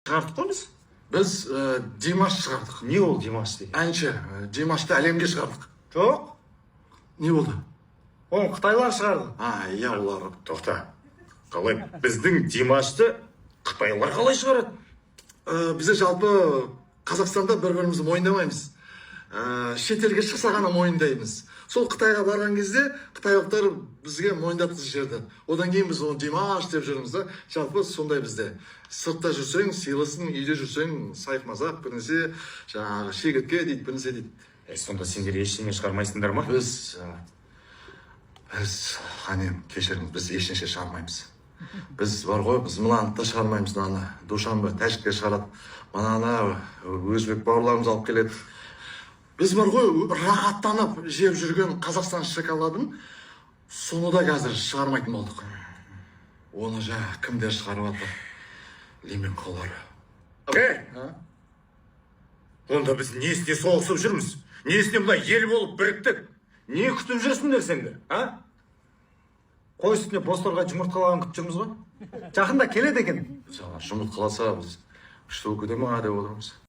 Шығардық қой біз. Біз Димаш шығардық. Не ол Димаш деген? Әнші. Димашты әлемге шығардық. Жоқ. Не болды? Оны қытайлар шығарды. Иә, олар. Тоқта. Қалай біздің Димашты қытайлар қалай шығарады? Бізде жалпы Қазақстанда бір-бірімізді мойындамаймыз. Шетелге шықса ғана мойындаймыз. Сол Қытайға барған кезде қытайлықтар бізге мойындатқызып жіберді. Одан кейін біз оны Димаш деп жүрміз да. Жалпы сондай бізде. Сыртта жүрсең сыйлысың, үйде жүрсең сайқымазақ бірнәрсе, жаңағы шегіртке дейді, бірнәрсе дейді. Сонда сендер ештеңе шығармайсыңдар ма? Біз қанем, кешіріңіз, біз ештеңе шығармаймыз. Біз бар ғой, біз мынаны да шығармаймыз, мынаны Душанбе, Тәжікке шығарады. Мынаны өзбек бауырларымыз алып келеді. Біз бар ғой, рахаттанып жеп жүрген Қазақстан шоколадын соны да қазір шығармайтын болдық. Оны кімдер шығарып жатыр? Лименқолар. Онда біз несіне соғысып жүрміз? Несіне бұлай ел болып біріктік? Не күтіп жүрсіңдер сендер? Қой үстіне посторға жұмыртқалаған күтіп жүрміз ғой. Жақында келеді екен. Жұмыртқаласа біз күшті өлкеде ма деп отырмыз.